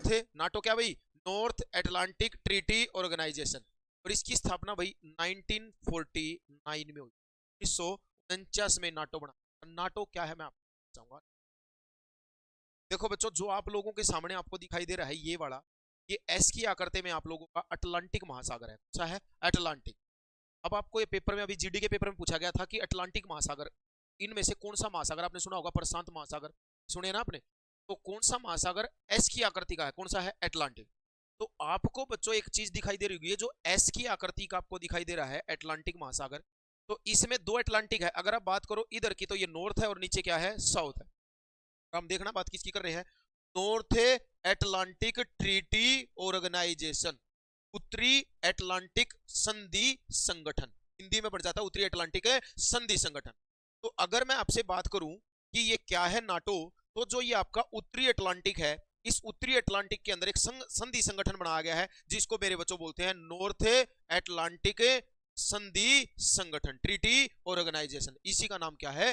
North NATO क्या भाई, north Atlantic Treaty organisation, और इसकी स्थापना भाई 1949 में हुई, 1949 में नाटो बना। नाटो क्या है मैं आपको बताऊंगा। देखो बच्चों, जो आप लोगों के सामने आपको दिखाई दे रहा है ये वाला, ये एस की आकृति में आप लोगों का अटलांटिक महासागर है। अच्छा है अटलांटिक। अब आपको ये पेपर में, अभी जीडी के पेपर में पूछा गया था कि अटलांटिक महासागर, इनमें से कौन सा महासागर, आपने सुना होगा प्रशांत महासागर, सुने ना आपने, तो कौन सा महासागर एस की आकृति का है, कौन सा है, अटलांटिक। तो आपको बच्चों एक चीज दिखाई दे रही होगी, ये जो एस की आकृति का आपको दिखाई दे रहा है अटलांटिक महासागर, तो इसमें दो अटलांटिक है। अगर आप बात करो इधर की तो ये नॉर्थ है और नीचे क्या है, साउथ है। हम देखना बात किसकी कर रहे हैं, नॉर्थ अटलांटिक ट्रीटी ऑर्गेनाइजेशन, उत्तरी अटलांटिक संधि संगठन, हिंदी में बढ़ जाता है उत्तरी अटलांटिक संधि संगठन। तो अगर मैं आपसे बात करूं कि ये क्या है नाटो, तो जो ये आपका उत्तरी अटलांटिक है, इस उत्तरी अटलांटिक के अंदर एक संधि संगठन बनाया गया है, जिसको मेरे बच्चों बोलते हैं नॉर्थ अटलांटिक संधि संगठन, ट्रीटी ऑर्गेनाइजेशन। इसी का नाम क्या है,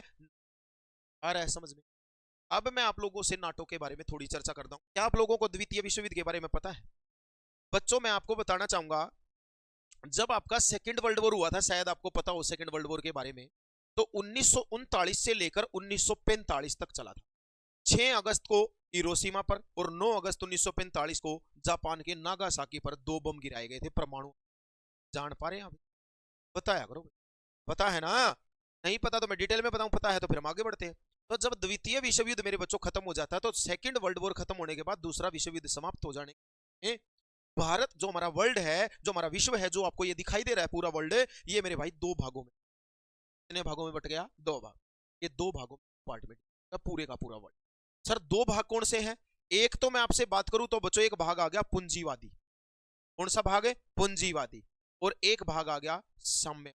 आ रहा है समझ में। अब मैं आप लोगों से नाटो के बारे में थोड़ी चर्चा करता हूं। क्या आप लोगों को द्वितीय विश्व युद्ध के बारे में पता है? बच्चों मैं आपको बताना चाहूंगा, जब आपका सेकेंड वर्ल्ड वॉर हुआ था, शायद आपको पता हो सेकेंड वर्ल्ड वॉर के बारे में, तो 1939 से लेकर 1945 तक चला था। 6 अगस्त को हिरोशिमा पर और 9 अगस्त 1945 को जापान के नागासाकी पर 2 बम गिराए गए थे परमाणु। जान पा रहे हैं आप? बताया करो, पता है ना? नहीं पता तो मैं डिटेल में बताऊं, पता है तो फिर हम आगे बढ़ते हैं। तो जब द्वितीय विश्व युद्ध मेरे बच्चों खत्म हो जाता है, तो सेकेंड वर्ल्ड वॉर खत्म होने के बाद दूसरा विश्व युद्ध समाप्त हो जाने, भारत जो हमारा वर्ल्ड है, जो हमारा विश्व है, जो आपको ये दिखाई दे रहा है पूरा वर्ल्ड, ये मेरे भाई 2 भागों में, कितने भागों में बट गया, 2 भाग। ये 2 भागों पार्ट में पूरे का पूरा वर्ल्ड। सर 2 भाग कौन से हैं? एक तो मैं आपसे बात करूं तो बच्चों एक भाग आ गया पूंजीवादी, कौन सा भाग है, पूंजीवादी, और एक भाग आ गया साम्य,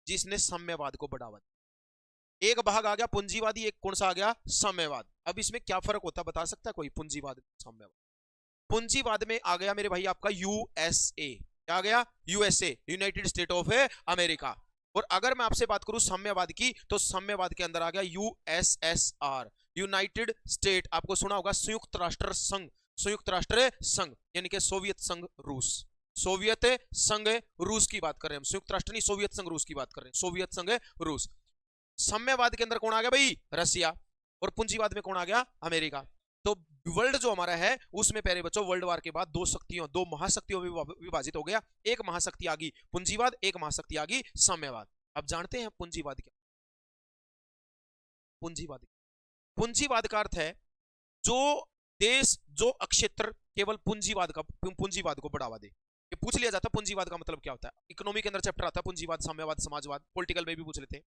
जिसने साम्यवाद को बढ़ावा दिया। एक भाग आ गया पूंजीवादी, एक कौन सा आ गया, साम्यवाद। अब इसमें क्या फर्क होता है बता सकता है कोई, पूंजीवाद साम्यवाद? पूंजीवाद में आ गया मेरे भाई आपका यूएसए, क्या आ गया, USA, United state of America. और अगर मैं आपसे बात करूं साम्यवाद की, तो साम्यवाद के अंदर आ गया यूएसएसआर, यूनाइटेड स्टेट, आपको सुना होगा संयुक्त राष्ट्र संघ, संयुक्त राष्ट्र संघ यानी कि सोवियत संघ रूस, सोवियत संघ रूस की बात कर रहे हैं हम, संयुक्त राष्ट्र नहीं, सोवियत संघ रूस की बात कर रहे हैं, सोवियत संघ रूस। साम्यवाद के अंदर कौन आ गया भाई, रसिया, और पूंजीवाद में कौन आ गया, अमेरिका। तो वर्ल्ड जो हमारा है उसमें पहले बच्चों वर्ल्ड वार के बाद 2 शक्तियों, 2 महाशक्तियों में विभाजित हो गया। एक महाशक्ति आ गई पूंजीवाद, एक महाशक्ति आ गई साम्यवाद। अब जानते हैं पूंजीवाद क्या, पूंजीवाद, पूंजीवाद का अर्थ है जो देश, जो अक्षेत्र केवल पूंजीवाद को बढ़ावा दे। ये पूछ लिया जाता पूंजीवाद का मतलब क्या होता है, इकोनॉमी के अंदर चैप्टर आता है पूंजीवाद, साम्यवाद, समाजवाद, पॉलिटिकल में भी पूछ लेते हैं।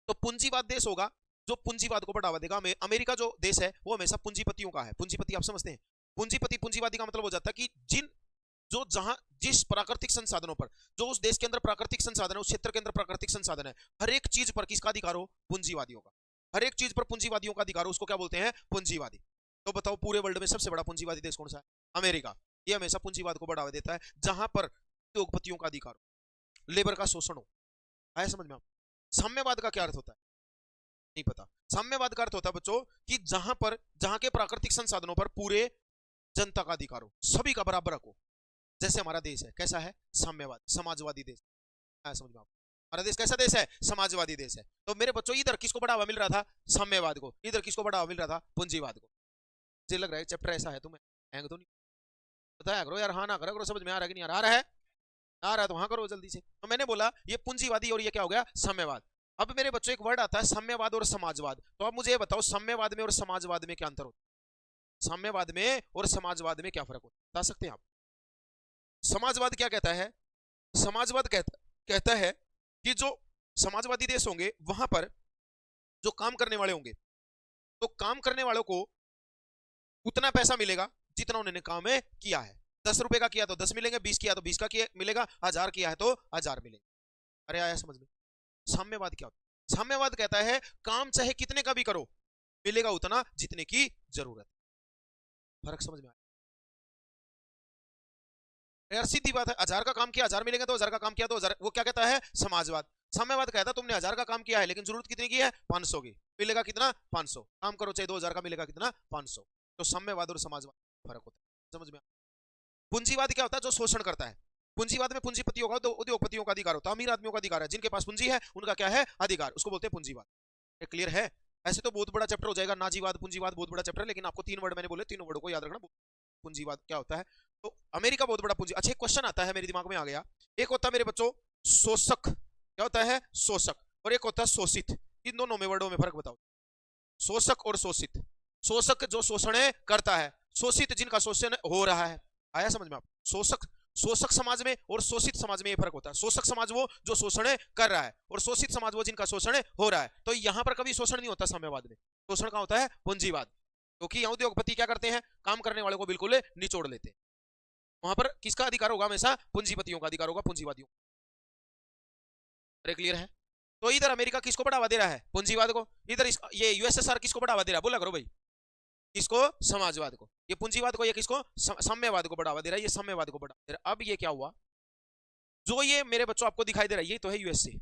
तो पूंजीवाद देश होगा जो पूंजीवाद को बढ़ावा देगा। अमेरिका जो देश है वो हमेशा पूंजीपतियों का है। पूंजीपति आप समझते हैं, पूंजीपति, पूंजीवादी का मतलब हो जाता है कि जहां जिस प्राकृतिक संसाधनों पर, जो उस देश के अंदर प्राकृतिक संसाधन है, उस क्षेत्र के अंदर प्राकृतिक संसाधन है, हर एक चीज पर किसका अधिकार हो, पूंजीवादियों का। हर एक चीज पर पूंजीवादियों का अधिकार हो, उसको क्या बोलते हैं, पूंजीवादी। तो बताओ पूरे वर्ल्ड में सबसे बड़ा पूंजीवादी देश कौन सा है, अमेरिका। ये हमेशा पूंजीवाद को बढ़ावा देता है, जहां पर उद्योगपतियों का अधिकार हो, लेबर का शोषण हो। आया समझ में आप? साम्यवाद का क्या अर्थ होता है, नहीं पता। साम्यवाद का अर्थ होता है बच्चों कि जहां के प्राकृतिक संसाधनों पर पूरे जनता का अधिकार हो, सभी का बराबर हक हो। जैसे हमारा देश है, कैसा है, साम्यवाद, समाजवादी देश। आया समझ में आप? हमारा देश कैसा देश है, समाजवादी देश है। तो मेरे बच्चों इधर किसको बढ़ावा मिल रहा था, साम्यवाद को, इधर किसको बढ़ावा मिल रहा था, पूंजीवाद को। मुझे लग रहा है चैप्टर ऐसा है, तुम्हें हैंग तो नहीं बताया करो यार, हाँ ना करो, समझ में आ रहा है कि नहीं आ रहा है? आ रहा है तो हाँ करो जल्दी से। तो मैंने बोला ये पूंजीवादी और ये क्या हो गया, साम्यवाद। अब मेरे बच्चों एक वर्ड आता है साम्यवाद और समाजवाद। तो अब मुझे ये बताओ साम्यवाद में और समाजवाद में क्या अंतर होता है, साम्यवाद में और समाजवाद में क्या फर्क होता है, बता सकते हैं आप? समाजवाद क्या कहता है, समाजवाद कहता है कि जो समाजवादी देश होंगे वहां पर जो काम करने वाले होंगे, तो काम करने वालों को उतना पैसा मिलेगा जितना उन्होंने काम किया है। 10 रुपए का किया तो 10 मिलेंगे, 20 किया तो 20 का मिलेगा, 1000 किया है तो 1000 मिलेंगे। अरे आया समझ में? साम्यवाद क्या होता है, साम्यवाद कहता है काम चाहे कितने का भी करो, मिलेगा उतना जितने की जरूरत। फर्क समझ में आया यार? सीधी बात है, 1000 का काम किया 1000 मिलेंगे, तो 1000 का काम किया तो 1000। वो क्या कहता है, समाजवाद। साम्यवाद कहता है तुमने 1000 का काम किया है लेकिन जरूरत कितनी की है, 500 की, मिलेगा कितना, 500। काम करो चाहे 2000 का, मिलेगा कितना, 500। तो साम्यवाद और समाजवाद फर्क होता है, समझ में। पूंजीवाद क्या होता है? जो शोषण करता है। पूंजीवाद में पूंजीपतियों का, उद्योगपतियों का अधिकार होता है, अमीर आदमियों का अधिकार है, जिनके पास पूंजी है उनका क्या है? अधिकार, उसको बोलते हैं पूंजीवाद। क्लियर है? ऐसे तो बहुत बड़ा चैप्टर हो जाएगा, नाजीवाद पूंजीवाद बहुत बड़ा चैप्टर है, लेकिन आपको 3 वर्ड मैंने बोले, तीनों वर्ड को याद रखना। पूंजीवाद क्या होता है? तो अमेरिका बहुत बड़ा पूंजी। अच्छा, एक क्वेश्चन आता है मेरे दिमाग में आ गया, एक होता है मेरे बच्चों शोषक, क्या होता है? शोषक, और एक होता है शोषित। इन दोनों में वर्डों में फर्क बताओ। शोषक और शोषित। शोषक जो शोषण करता है, शोषित जिनका शोषण हो रहा है। आया समझ में आप? शोषक, शोषक समाज में और शोषित समाज में ये फर्क होता है। शोषक समाज वो जो शोषण कर रहा है, और शोषित समाज वो जिनका शोषण हो रहा है। तो यहां पर कभी शोषण नहीं होता साम्यवाद में, शोषण का होता है पूंजीवाद, क्योंकि यहाँ उद्योगपति क्या करते हैं? काम करने वालों को बिल्कुल निचोड़ लेते हैं। वहां पर किसका अधिकार होगा? हमेशा पूंजीपतियों का अधिकार होगा, पूंजीवादियों। अरे क्लियर है? तो इधर अमेरिका किसको बढ़ावा दे रहा है? पूंजीवाद को। इधर ये यूएसएसआर किसको बढ़ावा दे रहा है? बोला करो भाई। किसको? समाजवाद को। ये पूंजीवाद को, ये किसको? साम्यवाद को बढ़ावा दे रहा है, ये साम्यवाद को बढ़ावा दे रहा है। अब ये क्या हुआ, जो ये मेरे बच्चों आपको दिखाई दे रहा है, ये तो है यूएसए।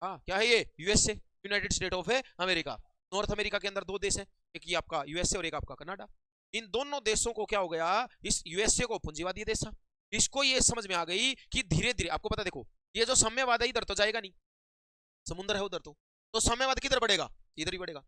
हाँ, क्या है ये? USA, United state of America. North America के अंदर 2 देश है, एक ये आपका यूएसए और एक आपका कनाडा। इन दोनों देशों को क्या हो गया? इस यूएसए को पूंजीवादी देश था, इसको ये समझ में आ गई कि धीरे धीरे, आपको पता, देखो ये जो साम्यवाद है इधर तो जाएगा नहीं, समुद्र है उधर, तो साम्यवाद किधर बढ़ेगा? इधर ही बढ़ेगा।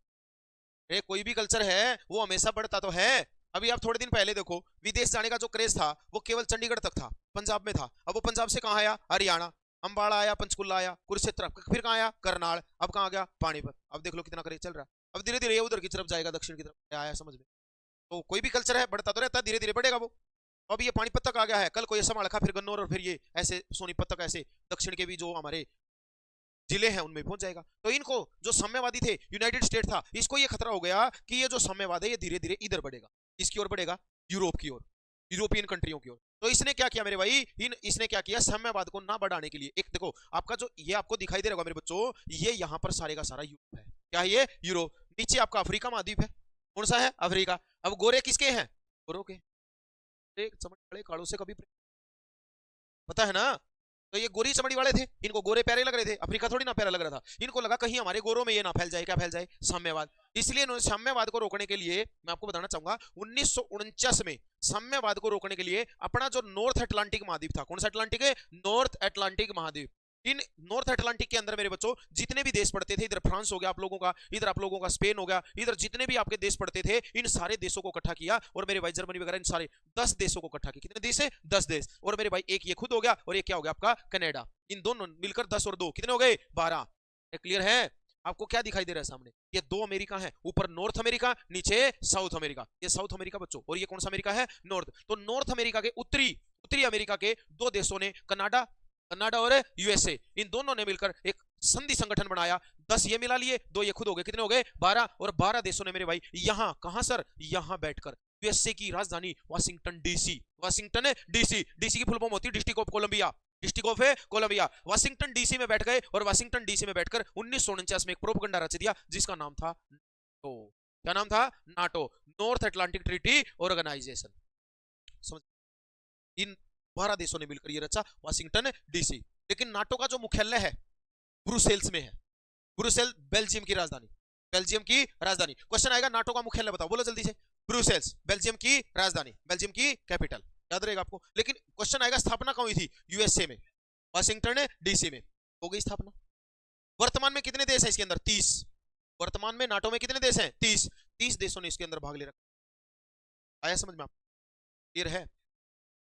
कोई भी कल्चर है वो हमेशा बढ़ता तो है। अभी आप थोड़े दिन पहले देखो, विदेश जाने का जो क्रेज था वो केवल चंडीगढ़ तक था, पंजाब में था। अब वो पंजाब से कहां आया? हरियाणा, अंबाला आया, पंचकुला आया, कुरुक्षेत्र, फिर कहां आया? करनाल, अब कहां आ गया? पानीपत। अब देख लो कितना क्रेज चल रहा है। अब धीरे धीरे उधर की तरफ जाएगा, दक्षिण की तरफ। आया समझ में? तो कोई भी कल्चर है बढ़ता तो रहता है, धीरे धीरे बढ़ेगा वो। अब ये पानीपत तक आ गया है, कल को ये समालखा, फिर गन्नौर, और फिर ये ऐसे सोनीपत तक, ऐसे दक्षिण के भी जो हमारे जिले हैं उनमें पहुंच जाएगा। तो इनको, जो साम्यवादी थे, यूनाइटेड स्टेट था, इसको ये खतरा हो गया कि ये जो साम्यवाद है ये धीरे धीरे इधर बढ़ेगा। इसकी ओर बढ़ेगा, यूरोप की ओर, यूरोपियन कंट्रियों की ओर। तो इसने क्या किया मेरे भाई? इसने क्या किया? साम्यवाद को ना बढ़ाने के लिए, एक देखो आपका जो ये आपको दिखाई दे रहा होगा मेरे बच्चों, ये यहाँ पर सारे का सारा यूरोप है। क्या है ये? यूरोप। नीचे आपका अफ्रीका महाद्वीप है, कौन सा है? अफ्रीका। अब गोरे किसके हैं? गोरों के। समझ बड़े कालों से कभी पता है ना? तो ये गोरी चमड़ी वाले थे, इनको गोरे प्यारे लग रहे थे, अफ्रीका थोड़ी ना प्यारा लग रहा था। इनको लगा कहीं हमारे गोरों में ये ना फैल जाए। क्या फैल जाए? साम्यवाद। इसलिए इन्होंने साम्यवाद को रोकने के लिए, मैं आपको बताना चाहूंगा, 1949 में साम्यवाद को रोकने के लिए अपना जो नॉर्थ अटलांटिक महाद्वीप था, कौन सा अटलांटिक है? नॉर्थ अटलांटिक महाद्वीप। इन नॉर्थ अटलांटिक के अंदर मेरे बच्चों जितने भी देश पड़ते थे, इधर फ्रांस हो गया आप लोगों का, इधर आप लोगों का स्पेन हो गया, इधर जितने भी आपके देश पड़ते थे, इन सारे देशों को इकट्ठा किया, और मेरे भाई जर्मनी वगैरह, इन सारे 10 देशों को इकट्ठा किया। कितने देश है? 10 देश। और मेरे भाई एक ये खुद हो गया, और एक क्या हो गया आपका? कनाडा। इन दोनों मिलकर 10 और 2 कितने हो गए? 12। क्लियर है? आपको क्या दिखाई दे रहा है सामने? ये 2 अमेरिका है, ऊपर नॉर्थ अमेरिका, नीचे साउथ अमेरिका। ये साउथ अमेरिका बच्चों, और ये कौन सा अमेरिका है? नॉर्थ। तो नॉर्थ अमेरिका के उत्तरी उत्तरी अमेरिका के 2 देशों ने, कनाडा और यूएसए, इन दोनों ने मिलकर एक संधि संगठन बनाया। 10 ये मिला लिए, 2 ये खुद हो गए, कितने हो गए? 12। और 12 देशों ने मेरे भाई यहां, कहां सर? यहां बैठकर, यूएसए की राजधानी Washington DC, Washington DC, DC की फुल फॉर्म होती है District of Columbia, District of Columbia, Washington DC में बैठ गए, और वाशिंगटन डीसी में बैठकर 1949 में एक प्रोपगंडा रच दिया, जिसका नाम था नाटो। क्या नाम था? NATO, North Atlantic Treaty Organization. समझ? इन 12 देशों ने मिलकर ये रचा वाशिंगटन डीसी। लेकिन नाटो का जो मुख्यालय है ब्रुसेल्स में है। ब्रुसेल बेल्जियम की राजधानी, बेल्जियम की राजधानी। क्वेश्चन आएगा नाटो का मुख्यालय बताओ, बोलो जल्दी से। ब्रुसेल्स, बेल्जियम की राजधानी, बेल्जियम की कैपिटल, याद रहेगा आपको। लेकिन क्वेश्चन आएगा स्थापना कहाँ हुई थी? यूएसए में, वाशिंगटन डीसी में हो गई स्थापना। वर्तमान में कितने देश हैं इसके अंदर? 30। वर्तमान में नाटो में कितने देश हैं? 30। 30 देशों ने इसके अंदर भाग ले रखा। आया समझ में आप? क्लियर है?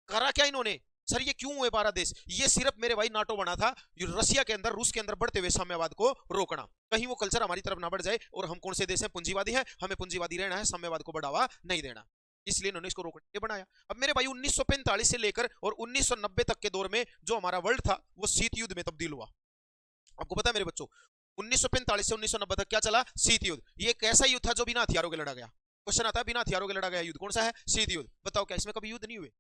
करा क्या इन्होंने? सर ये क्यों हुए 12 देश? ये सिर्फ मेरे भाई नाटो बना था रसिया के अंदर, रूस के अंदर बढ़ते हुए साम्यवाद को रोकना, कहीं वो कल्चर हमारी तरफ ना बढ़ जाए। और हम कौन से देश हैं? पूंजीवादी हैं, हमें पूंजीवादी रहना है, साम्यवाद को बढ़ावा नहीं देना, इसलिए इन्होंने इसको रोकने के लिए बनाया। अब मेरे भाई 1945 से लेकर और 1990 तक के दौर में जो हमारा वर्ल्ड था वो शीत युद्ध में तब्दील हुआ। आपको पता है मेरे बच्चों, 1945 से 1990 तक क्या चला? शीत युद्ध। ये एक ऐसा युद्ध था जो बिना हथियारों के लड़ा गया। क्वेश्चन आता है बिना हथियारों के लड़ा गया युद्ध कौन सा है? शीत युद्ध। बताओ क्या इसमें कभी युद्ध नहीं हुए?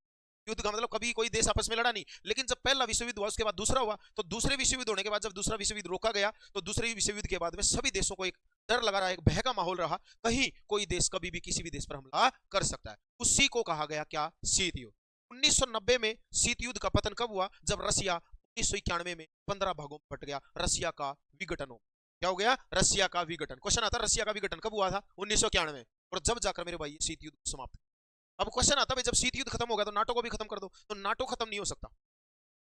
युद्ध का मतलब कभी कोई देश आपस में लड़ा नहीं। लेकिन जब पहला विश्व युद्ध हुआ उसके बाद दूसरा हुआ, तो दूसरे विश्व युद्ध होने के बाद जब दूसरा विश्व युद्ध रोका गया, तो दूसरे विश्व युद्ध के बाद में सभी देशों को एक डर लगा रहा, एक भय का माहौल रहा, कहीं कोई देश कभी भी किसी भी देश पर हमला कर सकता है। उसी को कहा गया क्या? शीत युद्ध। 1990 में शीत युद्ध का पतन कब हुआ? जब रसिया 1991 में 15 भागों में बट गया, रसिया का विघटन हो। क्या हो गया? रसिया का विघटन। क्वेश्चन आता है रसिया का विघटन कब हुआ था? 1991 में। और जब जाकर मेरे भाई शीत युद्ध समाप्त। अब क्वेश्चन आता है जब शीत युद्ध खत्म होगा तो नाटो को भी खत्म कर दो, तो नाटो खत्म नहीं हो सकता।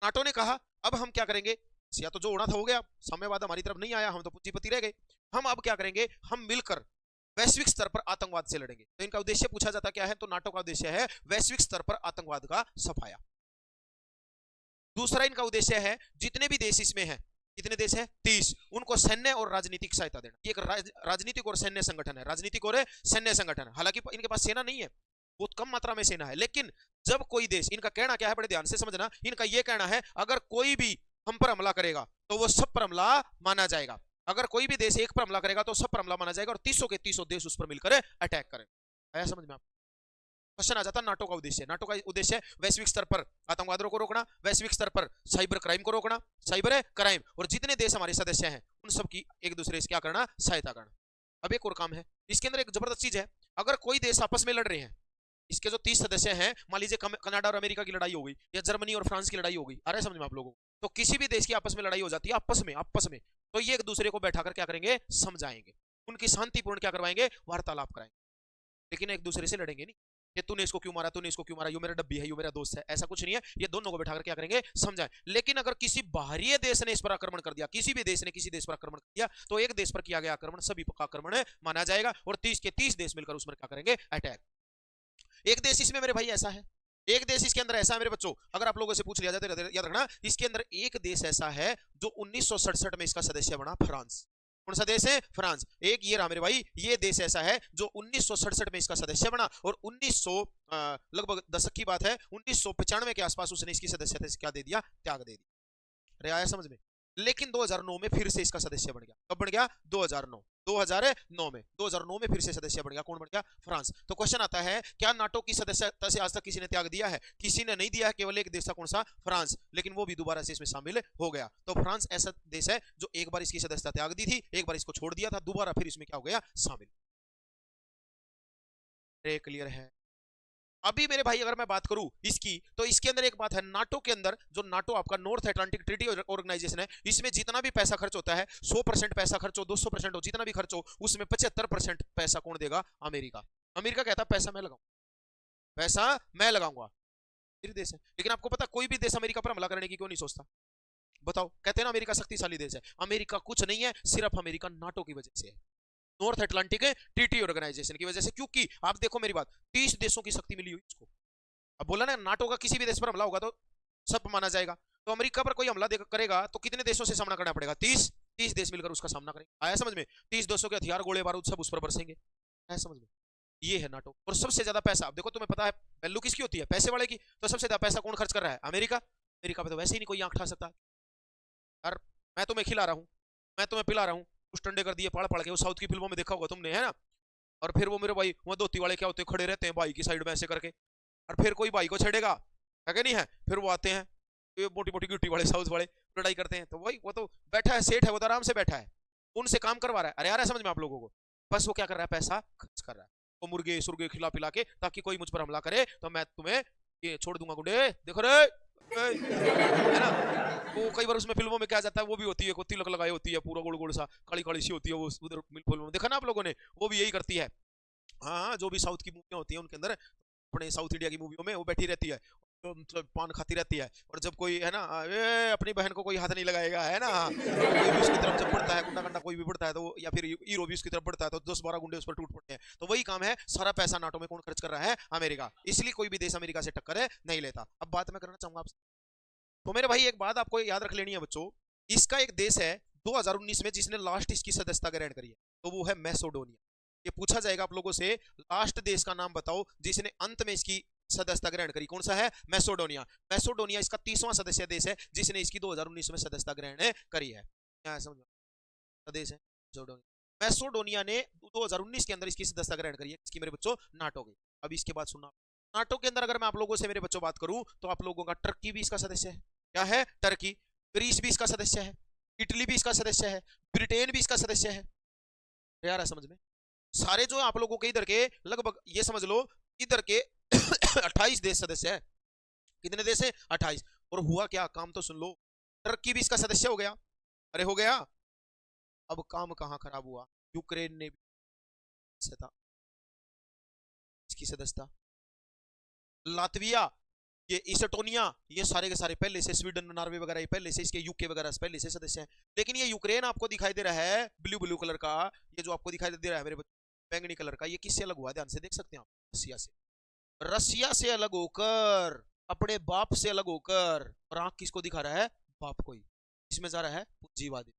नाटो ने कहा अब हम क्या करेंगे, या तो जो होना था हो गया, साम्यवाद हमारी तरफ नहीं आया, हम तो पूंजीपति रह गए, हम अब क्या करेंगे, हम मिलकर वैश्विक स्तर पर आतंकवाद से लड़ेंगे। तो इनका उद्देश्य पूछा जाता क्या है, तो नाटो का उद्देश्य है वैश्विक स्तर पर आतंकवाद का सफाया। दूसरा इनका उद्देश्य है जितने भी देश इसमें हैं, कितने देश हैं 30, उनको सैन्य और राजनीतिक सहायता देना। ये एक राजनीतिक और सैन्य संगठन है, राजनीतिक और सैन्य संगठन है। हालांकि इनके पास सेना नहीं है, बहुत कम मात्रा में सेना है, लेकिन जब कोई देश, इनका कहना क्या है, बड़े ध्यान से समझना, इनका यह कहना है अगर कोई भी हम पर हमला करेगा तो वो सब पर हमला माना जाएगा। अगर कोई भी देश एक पर हमला करेगा तो सब पर हमला माना जाएगा और 300 के 300 देश उस पर मिलकर अटैक करें। आया समझ में आप? क्वेश्चन आ जाता है नाटो का उद्देश्य। नाटो का उद्देश्य वैश्विक स्तर पर आतंकवाद को रोकना, वैश्विक स्तर पर साइबर क्राइम को रोकना, साइबर क्राइम, और जितने देश हमारे सदस्य हैं उन सब की एक दूसरे से क्या करना, सहायता करना। अब एक और काम है इसके अंदर, एक जबरदस्त चीज है, अगर कोई देश आपस में लड़ रहे हैं, इसके जो 30 सदस्य हैं, मान लीजिए कनाडा और अमेरिका की लड़ाई हो गई या जर्मनी और फ्रांस की लड़ाई हो गई, आ रहा है समझ में आप लोगों को, तो किसी भी देश की आपस में लड़ाई हो जाती है, आपस में, तो ये एक दूसरे को बैठाकर क्या करेंगे, समझाएंगे, उनकी शांतिपूर्ण क्या करवाएंगे, वार्तालाप कराएंगे, लेकिन एक दूसरे से लड़ेंगे नहीं कि तूने इसको क्यों मारा, तूने इसको क्यों मारा, ये मेरा डब्बी है, ये मेरा दोस्त है, ऐसा कुछ नहीं है। ये दोनों को बैठाकर क्या करेंगे, समझाएं। लेकिन अगर किसी बाहरी देश ने इस पर आक्रमण कर दिया, किसी भी देश ने किसी देश पर आक्रमण कर दिया, तो एक देश पर किया गया आक्रमण सभी का आक्रमण माना जाएगा और 30 के 30 देश मिलकर उस पर क्या करेंगे, अटैक। एक देश इसमें मेरे भाई ऐसा है, एक देश इसके अंदर ऐसा है मेरे बच्चों, अगर आप लोगों से पूछ लिया जाए तो याद रखना, इसके अंदर एक देश ऐसा है जो 1967 में इसका सदस्य बना, फ्रांस। कौन सा देश है, फ्रांस। एक ये रहा मेरे भाई, ये देश ऐसा है जो 1967 में इसका सदस्य बना और 1900 लगभग दशक की बात है, 1995 के आसपास उसने इसकी सदस्यता क्या दे दिया, त्याग दे दी। अरे आया समझ में? लेकिन 2009 में फिर से इसका सदस्य बन गया। कब बन गया, 2009 में, 2009 में फिर से सदस्य बन गया। कौन बन गया, फ्रांस। तो क्वेश्चन आता है क्या नाटो की सदस्यता से आज तक किसी ने त्याग दिया है, किसी ने नहीं दिया है, केवल एक देश था, कौन सा, फ्रांस, लेकिन वो भी दोबारा से इसमें शामिल हो गया। तो फ्रांस ऐसा देश है जो एक बार इसकी सदस्यता त्याग दी थी, एक बार इसको छोड़ दिया था, दोबारा फिर इसमें क्या हो गया, शामिल। क्लियर है? अभी मेरे भाई अगर मैं बात करूं इसकी, तो इसके अंदर एक बात है, नाटो के अंदर जो नाटो आपका नॉर्थ अटलांटिक ट्रीटी ऑर्गेनाइजेशन है, इसमें जितना भी पैसा खर्च होता है, 100% पैसा खर्च हो, 200% हो, जितना भी खर्च हो, उसमें 75% पैसा कौन देगा, अमेरिका। अमेरिका कहता है पैसा मैं लगाऊंगा, पैसा मैं लगाऊंगा, मेरे देश है। लेकिन आपको पता कोई भी देश अमेरिका पर हमला करने की क्यों नहीं सोचता, बताओ? कहते हैं ना अमेरिका शक्तिशाली देश है, अमेरिका कुछ नहीं है, सिर्फ अमेरिका नाटो की वजह से है, नॉर्थ अटलांटिक ट्रीटी ऑर्गेनाइजेशन की वजह से। क्योंकि आप देखो मेरी बात, 30 देशों की शक्ति मिली हुई इसको। अब बोला ना नाटो का किसी भी देश पर हमला होगा तो सब माना जाएगा, तो अमेरिका पर कोई हमला करेगा तो कितने देशों से सामना करना पड़ेगा, 30 देश मिलकर उसका सामना करेंगे। आया समझ में? 30 देशों के हथियार, गोले बारूद सब उस पर बरसेंगे। आया समझ में? ये है नाटो। और सबसे ज्यादा पैसा, अब देखो तुम्हें पता है वैल्यू किसकी होती है, पैसे वाले की, तो सबसे ज्यादा पैसा कौन खर्च कर रहा है, अमेरिका। अमेरिका पे तो वैसे ही नहीं कोई आंख उठा सकता यार, मैं तुम्हें खिला रहा हूँ, मैं तुम्हें पिला रहा हूँ, कुछ टंडे कर दिए पढ़ पढ़ के, वो साउथ की फिल्मों में देखा होगा तुमने, है ना। और फिर वो मेरे भाई वो धोती वाले क्या होते हैं, खड़े रहते हैं भाई की साइड में ऐसे करके, और फिर कोई भाई को छेड़ेगा, है कि नहीं है, फिर वो आते हैं, ये मोटी मोटी गिट्टी वाले साउथ वाले लड़ाई करते हैं, तो वही वो तो बैठा है, सेठ है, वो तो आराम से बैठा है, उनसे काम करवा रहा है। अरे यार समझ में आप लोगों को, बस वो क्या कर रहा है, पैसा खर्च कर रहा है, वो मुर्गे सुर्गे खिला पिला के, ताकि कोई मुझ पर हमला करे तो मैं तुम्हें ये छोड़ दूंगा, गुंडे देखो रे, है ना। वो कई बार उसमें फिल्मों में क्या जाता है, वो भी होती है, तिलक लगाई होती है, पूरा गोल गोल सा काली काली सी होती है, वो उधर फिल्मों में देखा ना आप लोगों ने, वो भी यही करती है। हाँ, जो भी साउथ की मूवियां होती है उनके अंदर, अपने साउथ इंडिया की मूवियों में वो बैठी रहती है, तो मतलब पान खाती रहती है, और जब कोई है ना, ये अपनी बहन को कोई हाथ नहीं लगाएगा, है ना, तो कोई भी उसकी तरफ जब बढ़ता है, गुंडा गंडा कोई भी बढ़ता है, तो या फिर हीरो भी उसकी तरफ बढ़ता है, तो 10-12 गुंडे उस पर टूट पड़ते हैं। तो वही काम है, सारा पैसा नाटो में कौन खर्च कर रहा है, अमेरिका। इसलिए कोई भी देश अमेरिका से टक्कर नहीं लेता। अब बात मैं करना चाहूंगा आपसे, तो मेरे भाई एक बात आपको याद रख लेनी है बच्चों, इसका एक देश है 2019 में जिसने लास्ट इसकी सदस्यता ग्रहण करी है, तो वो है मैसेडोनिया। ये पूछा जाएगा आप लोगों से, लास्ट देश का नाम बताओ जिसने अंत में इसकी सदस्यता ग्रहण करी, कौन सा है, मैसेडोनिया। मैसेडोनिया इसका 30वां सदस्य देश है जिसने इसकी 2019 में सदस्यता ग्रहण करी है। क्या समझो देश है मैसेडोनिया। मैसेडोनिया ने 2019 के अंदर इसकी सदस्यता ग्रहण करी है, इसकी मेरे बच्चों, नाटो की। अब इसके बाद सुनना, नाटो के अंदर अगर मैं आप लोगों से मेरे बच्चों बात करूं, तो आप लोगों का टर्की भी इसका सदस्य है। क्या है, टर्की। ग्रीस भी इसका सदस्य है, इटली भी इसका सदस्य है, ब्रिटेन भी इसका सदस्य है। यार समझ में, सारे जो आप लोगों के इधर के लगभग ये समझ लो इधर के 28 देश सदस्य है। कितने देश है, 28। और हुआ क्या, काम तो सुन लो, टर्की भी इसका सदस्य हो गया। अरे हो गया। अब काम कहां खराब हुआ, यूक्रेन ने भी था इसकी सदस्यता लातविया, ये इस्टोनिया, ये सारे के सारे पहले से, स्वीडन नॉर्वे वगैरह ये पहले से, इसके यूके वगैरह पहले से सदस्य हैं। लेकिन ये यूक्रेन आपको दिखाई दे रहा है ब्लू ब्लू कलर का, ये जो आपको दिखाई दे रहा है मेरे बैंगनी कलर का, ये किससे अलग हुआ? ध्यान से देख सकते हैं आप, रसिया से। रसिया से अलग होकर, अपने बाप से अलग होकर, और आंख किसको दिखा रहा है? बाप को ही। इसमें जा रहा है पूंजीवादी।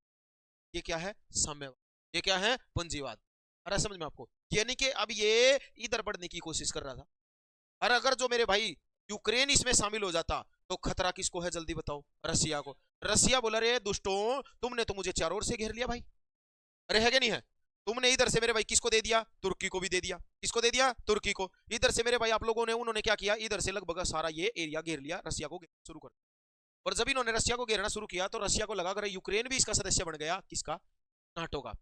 ये क्या है? साम्यवाद। ये क्या है? पूंजीवाद। अरे समझ में आपको? यानी कि अब ये इधर बढ़ने की कोशिश कर रहा था, और अगर जो मेरे भाई यूक्रेन इसमें शामिल हो जाता तो खतरा किसको है? जल्दी बताओ। रसिया को। रसिया बोला, रे दुष्टों, तुमने तो मुझे चारों ओर से घेर लिया भाई। अरे है क्या नहीं है? तुमने इधर से मेरे भाई किसको दे दिया? तुर्की को भी दे दिया। किसको दे दिया? तुर्की को। इधर से मेरे भाई आप लोगों ने, उन्होंने क्या किया? इधर से लगभग सारा ये एरिया घेर लिया, रसिया को शुरू कर। और जब इन्होंने रसिया को घेरना शुरू किया तो रसिया को लगा अगर यूक्रेन भी इसका सदस्य बन गया, किसका? नाटो का,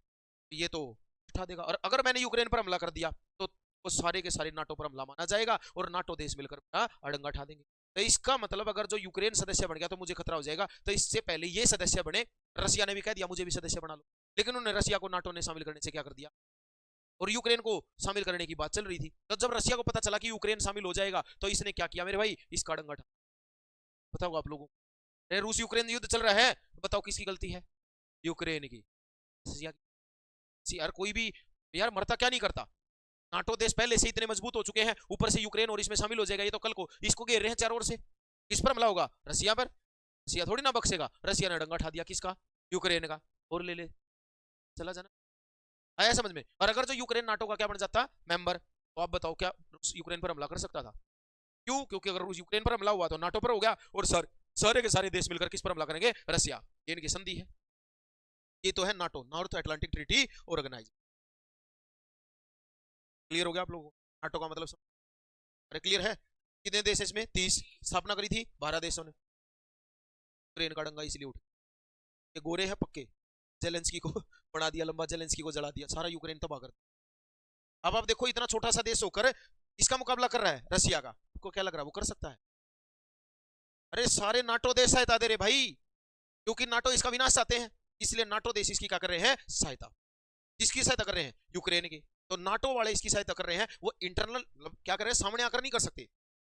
ये तो उठा देगा। और अगर मैंने यूक्रेन पर हमला कर दिया तो वो सारे के सारे नाटो पर हमला माना जाएगा और नाटो देश मिलकर अड़ंगा उठा देंगे। तो इसका मतलब अगर जो यूक्रेन सदस्य बन गया तो मुझे खतरा हो जाएगा। तो इससे पहले ये सदस्य बने, रसिया ने भी कह दिया मुझे भी सदस्य बना लो, लेकिन उन्होंने रसिया को नाटो ने शामिल करने से क्या कर दिया? और यूक्रेन को शामिल करने की बात चल रही थी। तो जब रसिया को पता चला कि यूक्रेन शामिल हो जाएगा तो इसने क्या किया मेरे भाई? इसका अड़ंगा उठा। बताओ आप लोगों को, रूस यूक्रेन युद्ध चल रहा है, बताओ किसकी गलती है? यूक्रेन की। यार कोई भी यार मरता क्या नहीं करता। नाटो देश पहले से इतने मजबूत हो चुके हैं, ऊपर से यूक्रेन और इसमें शामिल हो जाएगा, ये तो कल को इसको घेर रहे हैं चारों ओर से। किस पर हमला होगा? रसिया पर। रसिया थोड़ी ना बख्शेगा। रसिया ने डंगा उठा दिया, किसका? यूक्रेन का। और ले ले चला जाना। आया समझ में? और अगर जो यूक्रेन नाटो का क्या बन जाता? मेंबर, तो आप बताओ क्या रूस यूक्रेन पर हमला कर सकता था? क्यों? क्योंकि अगर रूस यूक्रेन पर हमला हुआ तो नाटो पर हो गया, और सारे के सारे देश मिलकर किस पर हमला करेंगे? रसिया। ये इनकी संधि है। ये तो है NATO, North Atlantic Treaty Organization. Clear हो गया आप लोगों को नाटो का मतलब? अरे क्लियर है? कितने देश इसमें? 30। स्थापना करी थी 12 देशों ने। यूक्रेन का डंगा इसलिए उठ, ये गोरे हैं पक्के। जेलेंस्की को बना दिया लंबा, जेलेंस्की को जला दिया, सारा यूक्रेन तबाह कर दिया। अब आप देखो इतना छोटा सा देश होकर इसका मुकाबला कर रहा है रसिया का, आपको क्या लग रहा है वो कर सकता है? अरे सारे नाटो देश सहायता दे रहे भाई, क्योंकि नाटो इसका विनाश चाहते हैं, इसलिए नाटो देश इसकी क्या कर रहे हैं? सहायता। किसकी सहायता कर रहे हैं? यूक्रेन की। तो नाटो वाले इसकी सहायता कर रहे हैं, वो इंटरनल क्या कर रहे हैं? सामने आकर नहीं कर सकते,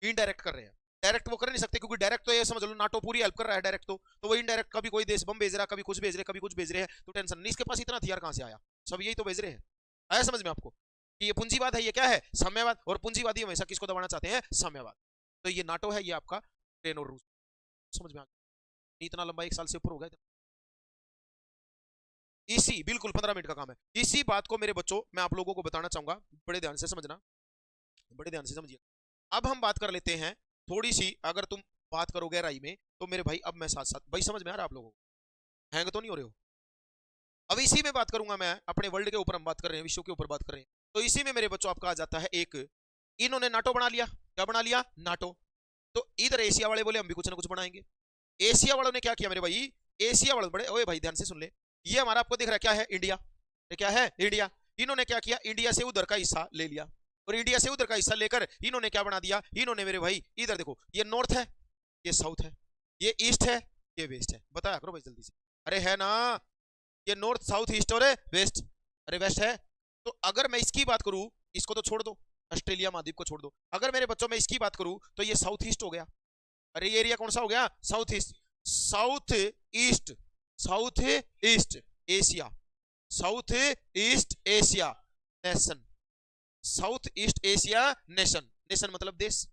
इनडायरेक्ट कर रहे हैं। डायरेक्ट वो कर नहीं सकते, क्योंकि डायरेक्ट तो ये समझ लो नाटो पूरी हेल्प कर रहा है डायरेक्ट, तो वो इनडायरेक्ट कभी कोई देश बम भेज रहा है, कभी कुछ भेज रहे, कभी कुछ भेज रहे हैं, तो टेंशन नहीं। इसके पास इतना हथियार कहां से आया? सब यही तो भेज रहे हैं। आया समझ में आपको कि ये पूंजीवाद है, ये क्या है? साम्यवाद। और पूंजीवादी हमेशा किसको दबाना चाहते हैं? साम्यवाद। तो ये नाटो है, ये आपका यूक्रेन और रूस। समझ में आ गया? इतना लंबा 1 साल से ऊपर हो गया। इसी बिल्कुल 15 मिनट का काम है। इसी बात को मेरे बच्चों मैं आप लोगों को बताना चाहूंगा, बड़े ध्यान से समझना, बड़े ध्यान से समझिए। अब हम बात कर लेते हैं थोड़ी सी, अगर तुम बात करो गहराई में तो मेरे भाई, अब मैं साथ साथ भाई समझ में आ रहा आप लोगों को? हैंग तो नहीं हो रहे हो? अब इसी में बात करूंगा मैं, अपने वर्ल्ड के ऊपर हम बात कर रहे हैं, विश्व के ऊपर बात कर रहे हैं। तो इसी में मेरे बच्चों आपका आ जाता है एक, इन्होंने नाटो बना लिया। क्या बना लिया? नाटो। तो इधर एशिया वाले बोले हम भी कुछ ना कुछ बनाएंगे। एशिया वालों ने क्या किया मेरे भाई? एशिया वालों बड़े, ओए भाई ध्यान से सुन ले, ये हमारा आपको दिख रहा है क्या है? इंडिया। ये क्या है? इंडिया। इन्होंने क्या किया? इंडिया से उधर का हिस्सा ले लिया, और इंडिया से उधर का हिस्सा लेकर इन्होंने क्या बना दिया? इन्होंने मेरे भाई इधर देखो, ये नॉर्थ है, ये साउथ है, ये ईस्ट है, ये वेस्ट है। बताया करो भाई जल्दी से। अरे है ना, ये नॉर्थ साउथ ईस्ट और वेस्ट। अरे वेस्ट है। तो अगर मैं इसकी बात करूं, इसको तो छोड़ दो, ऑस्ट्रेलिया महाद्वीप को छोड़ दो, अगर मेरे बच्चों में इसकी बात करूं तो ये साउथ ईस्ट हो गया। अरे ये एरिया कौन सा हो गया? South east. South east, south east Asia, south east Asia nation, south east Asia nation. Nation मतलब देश,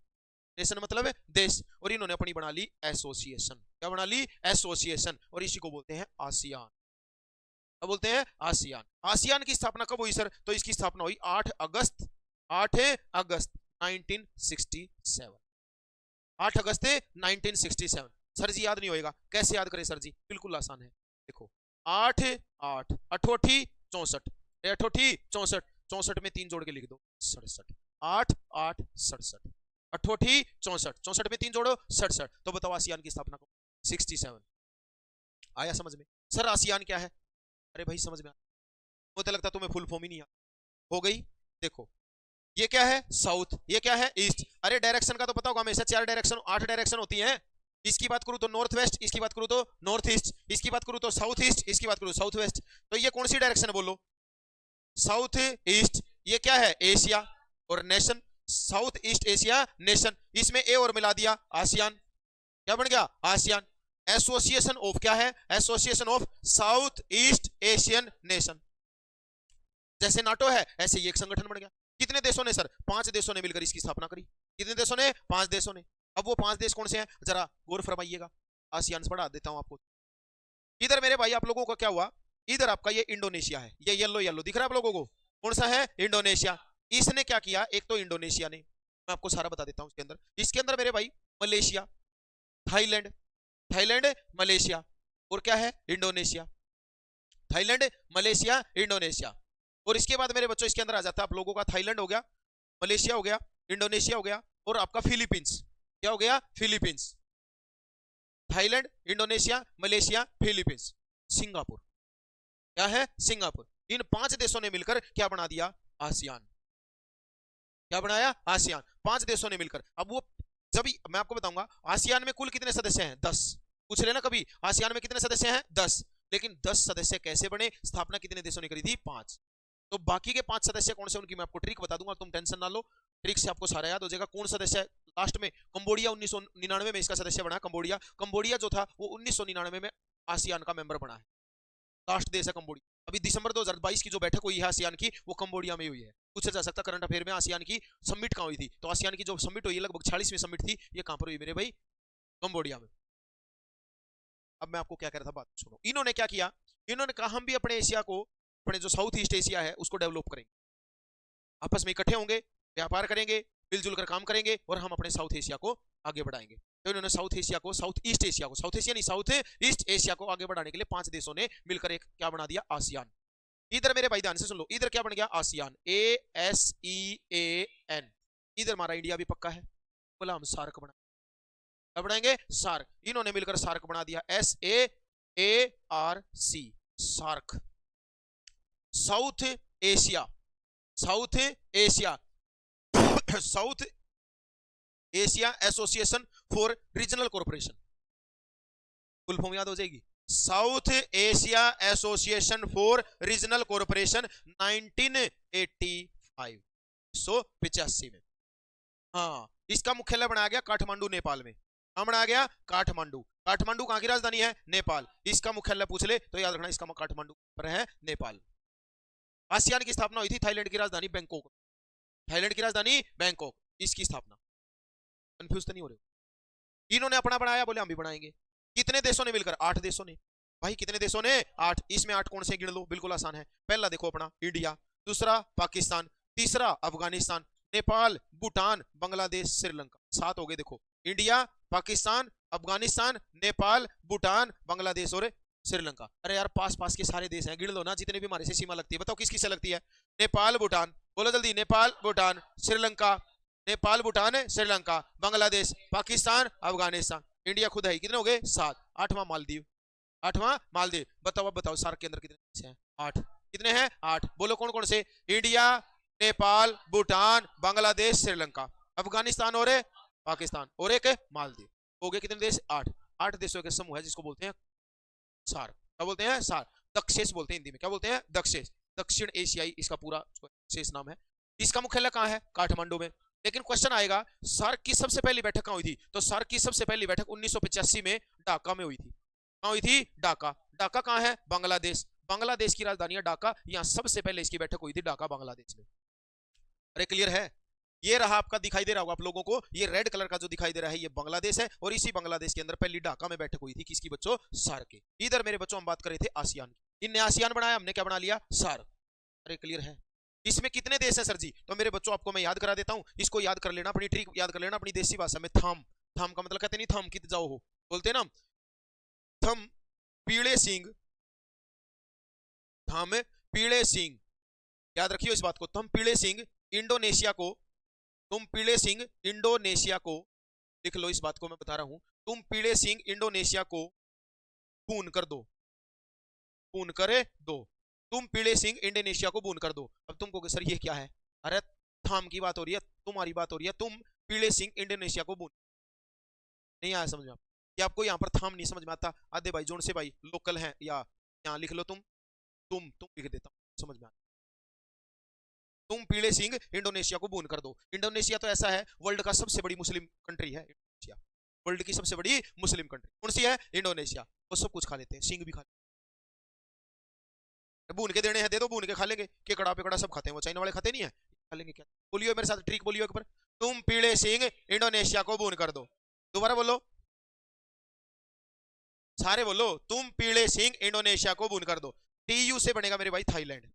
नेशन मतलब देश। और इन्होंने अपनी बना ली एसोसिएशन। क्या बना ली? एसोसिएशन। और इसी को बोलते हैं आसियान। क्या बोलते हैं? आसियान। आसियान की स्थापना कब हुई सर? तो इसकी स्थापना हुई 8 अगस्त 1967। 8 अगस्त 1967। सर जी याद नहीं होएगा, कैसे याद करें सर जी? बिल्कुल आसान है, देखो 8 8 अठोठी 64, 64 64 में 3 जोड़ के लिख दो 67। 8 8 67 अठोठी 64, 64 में 3 जोड़ो 67। तो बताओ आसियान की स्थापना को 67। आया समझ में? सर आसियान क्या है? अरे भाई समझ में मुझे लगता तुम्हें फुल फॉर्म ही नहीं हो गई। देखो ये क्या है? साउथ, ये क्या है? ईस्ट। अरे डायरेक्शन का तो पता होगा, हमेशा 4 डायरेक्शन 8 डायरेक्शन होती हैं। इसकी बात करूं तो नॉर्थ वेस्ट, इसकी बात करूं तो नॉर्थ ईस्ट, इसकी बात करूं तो साउथ ईस्ट, इसकी बात करूं साउथ वेस्ट। तो ये कौन सी डायरेक्शन है बोलो? South east. ये क्या है? एशिया और nation. South east Asia nation, इसमें ए और मिला दिया आसियान, क्या बन गया आसियान। एसोसिएशन ऑफ क्या है, association of south east Asian nation, जैसे नाटो है ऐसे ये एक संगठन बन गया। कितने देशों ने सर, 5 देशों ने मिलकर इसकी स्थापना करी। कितने देशों ने, 5 देशों ने। अब वो 5 देश कौन से हैं जरा गौर फरमाइएगा, आसियान पढ़ा देता हूं आपको। इधर मेरे भाई आप लोगों का क्या हुआ, इधर आपका ये इंडोनेशिया है, ये येलो येलो दिख रहा है आप लोगों को, कौन सा है इंडोनेशिया। इसने क्या किया, एक तो इंडोनेशिया ने, मैं आपको सारा बता देता हूं उसके अंदर, इसके अंदर मेरे भाई मलेशिया, थाईलैंड, थाईलैंड मलेशिया, और क्या है इंडोनेशिया, थाईलैंड मलेशिया इंडोनेशिया। और इसके बाद मेरे बच्चों इसके अंदर आ जाता है आप लोगों का थाईलैंड हो गया, मलेशिया हो गया, इंडोनेशिया हो गया, और आपका फिलीपींस, क्या हो गया Philippines, Thailand, Indonesia, Malaysia, Philippines, Singapore, क्या है सिंगापुर। इन 5 देशों ने मिलकर क्या बना दिया, आसियान, क्या बनाया आसियान, 5 देशों ने मिलकर। अब वो जब मैं आपको बताऊंगा आसियान में कुल कितने सदस्य हैं, 10, पूछ लेना कभी आसियान में कितने सदस्य हैं 10, लेकिन 10 सदस्य कैसे बने, स्थापना कितने देशों ने करी थी 5। तो बाकी के 5 सदस्य कौन से उनकी मैं आपको ट्रिक बता दूंगा, तुम टेंशन ना लो, ट्रिक से आपको सारा याद हो जाएगा। कौन सदस्य लास्ट में, कंबोडिया 1999 में इसका सदस्य बना, कंबोडिया, कंबोडिया जो था वो 1999 में आसियान का मेंबर बना है, लास्ट देश है कंबोडिया। अभी दिसंबर 2022 की जो बैठक हुई है आसियान की वो कंबोडिया में हुई है। पूछा जा सकता करंट अफेयर में आसियान की समिट कहां हुई थी, तो आसियान की जो समिट हुई है लगभग 46वीं समिट थी, ये कहां पर हुई मेरे भाई, कंबोडिया में। अब मैं आपको क्या कह रहा था, बात सुनो। इन्होंने क्या किया, इन्होंने कहा हम भी अपने एशिया को, अपने जो साउथ ईस्ट एशिया है उसको डेवलप करेंगे, आपस में इकट्ठे होंगे, व्यापार करेंगे, मिलजुल कर काम करेंगे, और हम अपने साउथ एशिया को आगे बढ़ाएंगे। तो इन्होंने साउथ एशिया को, साउथ ईस्ट एशिया को, साउथ एशिया नहीं साउथ ईस्ट एशिया को आगे बढ़ाने के लिए 5 देशों ने मिलकर एक क्या बना दिया, आसियान। इधर मेरे भाई ध्यान से सुन लो, इधर क्या बन गया आसियान, ASEAN। इधर हमारा इंडिया भी पक्का है, बोला हम सार्क बना, क्या बनाएंगे सार्क। इन्होंने मिलकर सार्क बना दिया, SAARC, SAARC. South Asia, South Asia South Asia Association for Regional Corporation, full form याद हो जाएगी, South Asia Association for Regional Corporation 1985, 1985 में। हाँ, इसका मुख्यालय बनाया गया काठमांडू नेपाल में। कहां बनाया गया, काठमांडू। काठमांडू कहां की राजधानी है, नेपाल। इसका मुख्यालय पूछ ले तो याद रखना, इसका काठमांडू पर है, नेपाल। आसियान की स्थापना हुई थी थाईलैंड की राजधानी बैंकॉक, थाईलैंड की राजधानी बैंकॉक, इसकी स्थापना। कंफ्यूज तो नहीं हो रहे, इन्होंने अपना बनाया, बोले हम भी बनाएंगे। कितने देशों ने मिलकर, 8 देशों ने। भाई कितने देशों ने, 8। इसमें 8 कौन से गिन लो, बिल्कुल आसान है। पहला देखो अपना इंडिया, दूसरा पाकिस्तान, तीसरा अफगानिस्तान, नेपाल, भूटान, बांग्लादेश, श्रीलंका। 7 हो गए देखो, इंडिया, पाकिस्तान, अफगानिस्तान, नेपाल, भूटान, बांग्लादेश और श्रीलंका। अरे यार पास पास के सारे देश हैं, गिन लो ना जितने भी हमारे से सीमा लगती है। बताओ किस किस से लगती है, नेपाल भूटान, बोलो जल्दी, नेपाल भूटान श्रीलंका, नेपाल भूटान श्रीलंका, बांग्लादेश, पाकिस्तान, अफगानिस्तान, इंडिया खुद है। कितने हो गए, 7। 8वां मालदीव, 8वां मालदीव। बताओ अब बताओ सार्क के अंदर कितने देश हैं, 8। कितने हैं, 8। बोलो कौन कौन से, इंडिया, नेपाल, भूटान, बांग्लादेश, श्रीलंका, अफगानिस्तान और पाकिस्तान और एक मालदीव। हो गए कितने देश, 8। 8 देशों के समूह है जिसको बोलते हैं सार्क। क्या बोलते हैं, सार्क। दक्षेश बोलते हैं हिंदी में, क्या बोलते हैं, दक्षेश, दक्षिण एशियाई इसका पूरा शेष नाम है। इसका मुख्यालय कहां है, काठमांडू में। लेकिन क्वेश्चन आएगा सार्क की सबसे पहली बैठक कहां हुई थी, तो सार्क की सबसे पहली बैठक 1985 में ढाका में हुई थी। कहां हुई थी, ढाका। ढाका कहां है, बांग्लादेश, बांग्लादेश की राजधानी है ढाका। यहां सबसे पहले इसकी बैठक हुई थी ढाका, बांग्लादेश में। अरे क्लियर है, ये रहा आपका, दिखाई दे रहा होगा आप लोगों को, ये रेड कलर का जो दिखाई दे रहा है ये बांग्लादेश है, और इसी बांग्लादेश के अंदर पहली ढाका में बैठक हुई थी किसकी बच्चों, सार्क की। इधर मेरे बच्चों हम बात कर रहे थे आसियान की, इनने आसियान बनाया, हमने क्या बना लिया, सार्क। अरे क्लियर है, इसमें कितने देश हैं सर जी, तो मेरे बच्चों आपको मैं याद करा देता हूं, इसको याद कर लेना, अपनी ट्रिक याद कर लेना अपनी देसी भाषा में। थम, थम का मतलब कहते नहीं थम कित जाओ हो, बोलते ना थम पीले सिंह, थम पीले सिंह, याद रखियो इस बात को। तुम पीले सिंह इंडोनेशिया को, तुम पीले सिंह इंडोनेशिया को, लिख लो इस बात को, मैं बता रहा हूं, तुम पीले सिंह इंडोनेशिया को पून कर दो, पून करे दो, तुम पीले सिंह इंडोनेशिया को पून कर दो। अब तुम कहोगे सर ये क्या है, अरे थाम की बात हो रही है, तुम्हारी बात हो रही है, तुम पीले सिंह इंडोनेशिया को पून, नहीं आया समझ में आप, या आपको यहाँ पर थाम नहीं समझ में आता, आधे भाई जोन से भाई लोकल हैं, या यहाँ लिख लो तुम लिख देता हूँ, समझ में आता। तुम पीले सिंह इंडोनेशिया को बून कर दो। इंडोनेशिया तो ऐसा है वर्ल्ड का सबसे बड़ी मुस्लिम कंट्री है इंडोनेशिया, वर्ल्ड की सबसे बड़ी मुस्लिम कंट्री कौन सी है? इंडोनेशिया। वो सब कुछ खा लेते हैं, सिंह भी खा लेते हैं। भून के देने हैं दे दो, भून के खा लेंगे, केकड़ा पेकड़ा सब खाते हैं, वो चाइना वाले खाते नहीं है, खा लेंगे क्या। बोलियो मेरे साथ ट्रिक बोलियो एक बार, तुम पीले सिंह इंडोनेशिया को भून कर दो। दोबारा बोलो, सारे बोलो, तुम पीले सिंह इंडोनेशिया को भून कर दो। टीयू से बनेगा मेरे भाई थाईलैंड,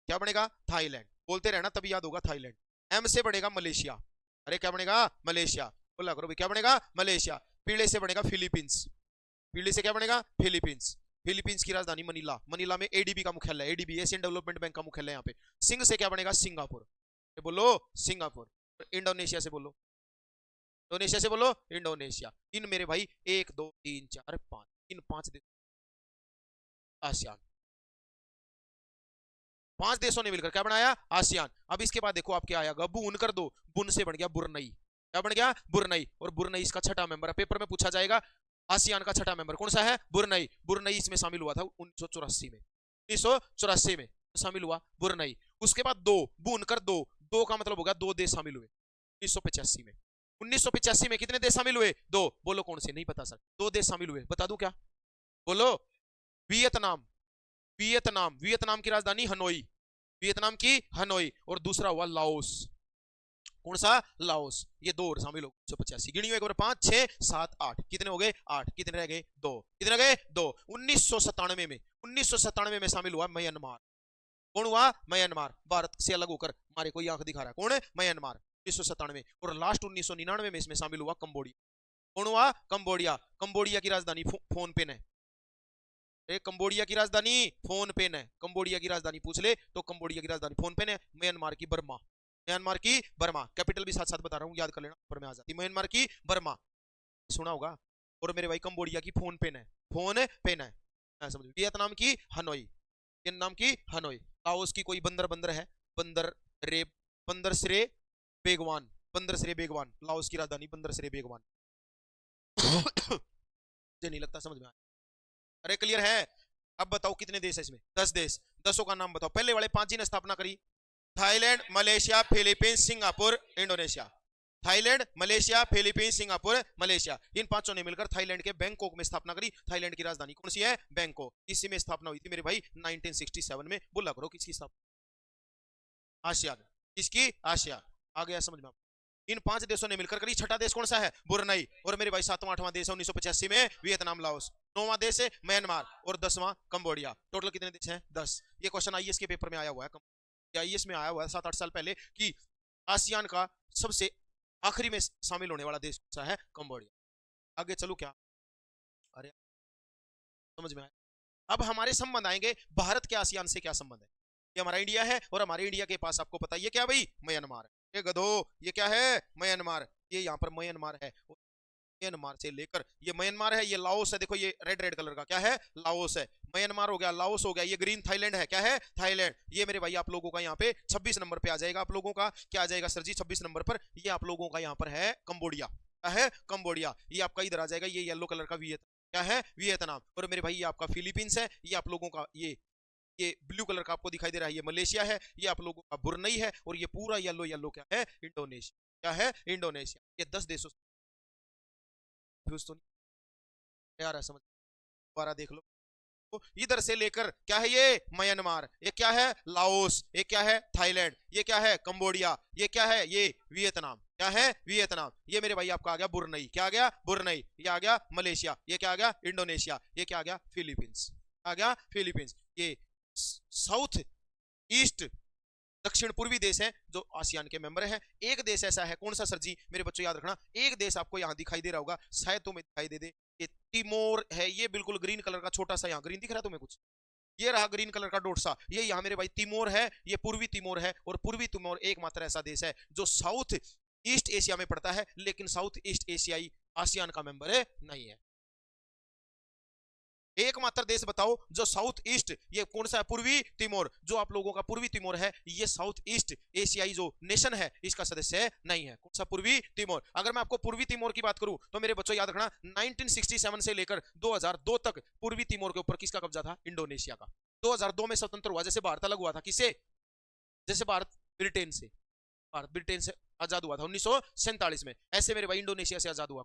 क्या बनेगा? थाईलैंड, बोलते रहना तभी याद होगा थाईलैंड। एम से बनेगा मलेशिया, अरे क्या बनेगा? मलेशिया, बोला करो भाई क्या बनेगा? मलेशिया। पीले से बनेगा फिलीपींस, पीले से क्या बनेगा? फिलीपींस। फिलीपींस की राजधानी मनीला, मनीला में एडीबी का मुख्यालय, एडीबी एशियन डेवलपमेंट बैंक का मुख्यालय यहाँ पे। सिंह से क्या बनेगा? सिंगापुर, बोलो सिंगापुर। इंडोनेशिया से बोलो, इंडोनेशिया से बोलो इंडोनेशिया। इन मेरे भाई 1 2 3 4 5, इन 5 देश आसियान, 5 देशों ने मिलकर क्या बनाया? आसियान। अब इसके बाद देखो आप क्या आएगा, बुन कर दो, बुन से बन गया बुरनई, क्या बन गया? बुरनई। और बुरनई इसका छठा मेंबर है, पेपर में पूछा जाएगा आसियान का छठा मेंबर कौन सा है? बुरनई। बुरनई इसमें शामिल हुआ था 1984 में, 1984 में शामिल हुआ बुरनई। उसके बाद दो, बुन कर दो, दो का मतलब होगा 2 देश शामिल हुए 1985 में। 1985 में कितने देश शामिल हुए? 2। बोलो कौन से? नहीं पता सर, 2 देश शामिल हुए, बता दूं क्या? बोलो, वियतनाम, वियतनाम, वियतनाम की राजधानी हनोई, वियतनाम की हनोई। और दूसरा हुआ लाओस, कौन सा? लाओस। ये 2 और शामिल हो 1985। गिनियो एक बार, 5 6 7 8, कितने हो गए? 8। कितने रह गए? 2। कितने रह गए? 2। 1997 में, 1997 में शामिल हुआ म्यांमार, कौन हुआ? म्यांमार। भारत से अलग होकर हमारे को आंख दिखा रहा है, कौन है? म्यांमार, 1997। और लास्ट 1999 में इसमें शामिल हुआ कंबोडिया, कौन हुआ? कंबोडिया। कंबोडिया की राजधानी फोन पेन है, कंबोडिया की राजधानी फोन पेन है, कंबोडिया की राजधानी पूछ ले तो कंबोडिया की राजधानी फोन पेन है। म्यांमार की बर्मा, म्यांमार की बर्मा, कैपिटल भी साथ साथ बता रहा हूँ, याद कर लेना, ऊपर में आ जाती। म्यांमार की बर्मा सुना होगा। और मेरे भाई कंबोडिया की फोन पेन है, फोन पेन है, समझ। वियतनाम की हनोई, वियतनाम की हनोई। लाओस की कोई बंदर बंदर है, बंदर रे, बंदर श्रे बेगवान, बंदर श्रे बेगवान, लाओस की राजधानी बंदर श्रे बेगवान। मुझे नहीं लगता समझ में आया, अरे क्लियर है। अब बताओ कितने देश है इसमें? 10 देश। 10 का नाम बताओ। पहले वाले 5 ने स्थापना करी, Thailand, Malaysia, Philippines, Singapore, Indonesia. Thailand, Malaysia, Philippines, Singapore, Malaysia. इन 5 ने मिलकर थाईलैंड के बैंकॉक में स्थापना करी। थाईलैंड की राजधानी कौन सी है? बैंकॉक। इसी में स्थापना हुई थी मेरे भाई 1967 में। बोला करो किसकी स्थापना? आसियान, किसकी? आसियान। आ गया समझ में? इन 5 देशों ने मिलकर करी। छठा देश कौन सा है? बुरनई। और मेरे भाई 7वां 8वां देश है 1985 में वियतनाम, लाओस। 9वां देश है म्यांमार, और 10वां कंबोडिया। टोटल कितने देश हैं? 10। ये क्वेश्चन आईएएस के पेपर में आया हुआ है, आईएएस में आया हुआ है 7-8 साल पहले, कि आसियान का सबसे आखिरी में शामिल होने वाला देश कौन सा है? कंबोडिया। आगे चलो क्या, अरे समझ में आया। अब हमारे संबंध आएंगे, भारत के आसियान से क्या संबंध है? ये हमारा इंडिया है, और हमारे इंडिया के पास आपको पता है ये क्या भाई? म्यांमार। ये गधो, ये क्या है? म्यांमार। ये यहाँ पर म्यांमार है, म्यांमार से लेकर ये म्यांमार है, ये लाओस है, देखो ये रेड रेड कलर का क्या है? लाओस है। म्यांमार हो गया, लाओस हो गया, ये ग्रीन थाईलैंड है, क्या है? थाईलैंड। ये मेरे भाई आप लोगों का यहाँ पे 26 नंबर पे आ जाएगा, आप लोगों का क्या आ जाएगा सर जी? 26 नंबर पर ये आप लोगों का यहाँ पर है कंबोडिया, क्या है? कंबोडिया। ये आपका इधर आ जाएगा, ये येलो कलर का वियतनाम, क्या है? वियतनाम। और मेरे भाई ये आपका फिलीपींस है, ये आप लोगों का ये ब्लू कलर का आपको दिखाई दे रहा है, ये मलेशिया है, ये आप लोगों का बुरनई है, और ये पूरा येलो येलो क्या है? इंडोनेशिया, क्या है? इंडोनेशिया। ये 10 देशों तो यार समझ, दोबारा देख लो। तो इधर से लेकर क्या है? ये म्यांमार, ये क्या है? लाओस, ये क्या है? थाईलैंड, ये क्या है? कंबोडिया, ये क्या है? ये वियतनाम, क्या है? वियतनाम। ये मेरे भाई आपका आ गया बुरनई, क्या आ गया? बुरनई। ये आ गया मलेशिया, ये क्या आ गया? इंडोनेशिया। ये क्या आ गया? फिलीपींस, आ गया फिलीपींस। ये साउथ ईस्ट, दक्षिण पूर्वी देश हैं जो आसियान के मेंबर हैं। एक देश ऐसा है, कौन सा सर जी? मेरे बच्चों याद रखना, एक देश आपको यहाँ दिखाई दे रहा होगा, शायद तुम्हें दिखाई दे दे, ये तिमोर है, ये बिल्कुल ग्रीन कलर का छोटा सा, यहाँ ग्रीन दिख रहा है तुम्हें कुछ? ये रहा ग्रीन कलर का डॉट सा, ये यहाँ मेरे भाई तिमोर है, ये पूर्वी तिमोर है। और पूर्वी तिमोर एकमात्र ऐसा देश है जो साउथ ईस्ट एशिया में पड़ता है, लेकिन साउथ ईस्ट एशियाई आसियान का मेंबर है नहीं है। एकमात्र देश बताओ जो साउथ ईस्ट, ये कौन सा है? पूर्वी तिमोर। जो आप लोगों का पूर्वी तिमोर है, ये साउथ ईस्ट एशियाई जो नेशन है इसका सदस्य नहीं है। कौन सा? पूर्वी तिमोर। अगर मैं आपको पूर्वी तिमोर की बात करूं तो मेरे बच्चों याद रखना, 1967 से लेकर 2002 तक पूर्वी तिमोर के ऊपर किसका कब्जा था? इंडोनेशिया का। 2002 में स्वतंत्र हुआ, जैसे भारत अलग हुआ था, किससे? जैसे भारत ब्रिटेन से। भारत ब्रिटेन से आजाद हुआ था 1947 में। ऐसे मेरे भाई इंडोनेशिया से आजाद हुआ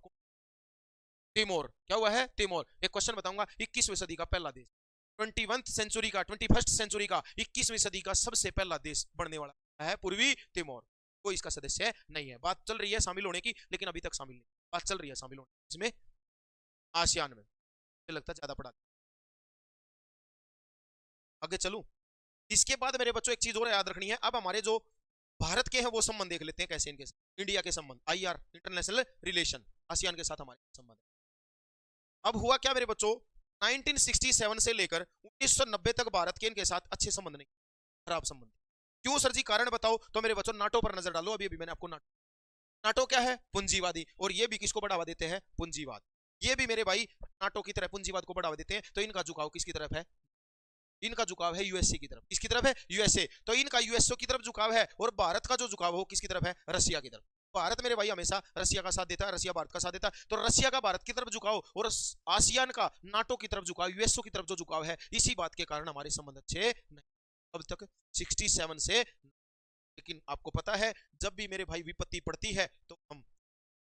तिमोर। क्या हुआ है? तिमोर। एक क्वेश्चन बताऊंगा, 21वीं सदी का पहला देश, 21st सेंचुरी का 21वीं सदी का सबसे पहला देश बनने वाला है पूर्वी तिमोर। कोई इसका सदस्य नहीं है। बात चल रही है शामिल होने की, लेकिन अभी तक शामिल नहीं। बात चल रही है शामिल होने इसमें, आसियान में। मुझे लगता है ज्यादा पढ़ा। आगे चलूं। इसके बाद मेरे बच्चों एक चीज और याद रखनी है। अब हमारे जो भारत के हैं वो संबंध देख लेते हैं कैसे इनके साथ। इंडिया के संबंध, आईआर, इंटरनेशनल रिलेशन, आसियान के साथ हमारे संबंध। अब हुआ क्या मेरे बच्चों, 1967 से लेकर 1990 तक भारत के इनके साथ अच्छे संबंध नहीं, खराब संबंध। क्यों सर जी, कारण बताओ। तो मेरे बच्चों नाटो पर नजर डालो। अभी अभी मैंने आपको नाटो क्या है? पूंजीवादी। और ये भी किसको बढ़ावा देते हैं? पूंजीवाद। ये भी मेरे भाई नाटो की तरह पूंजीवाद को बढ़ावा देते हैं। तो इनका झुकाव किसकी तरफ है? इनका झुकाव है यूएसए की तरफ। किसकी तरफ है? यूएसए। तो इनका यूएसए की तरफ झुकाव है, और भारत का जो झुकाव हो किसकी तरफ है? रसिया की तरफ। भारत मेरे भाई हमेशा रसिया का साथ देता है, रसिया भारत का साथ देता है। तो रसिया का भारत की तरफ झुकाव और आसियान का नाटो की तरफ झुकाव, यूएसए की तरफ जो झुकाव है, इसी बात के कारण हमारे संबंध अच्छे नहीं अब तक 67 से। लेकिन आपको पता है जब भी मेरे भाई विपत्ति पड़ती है तो हम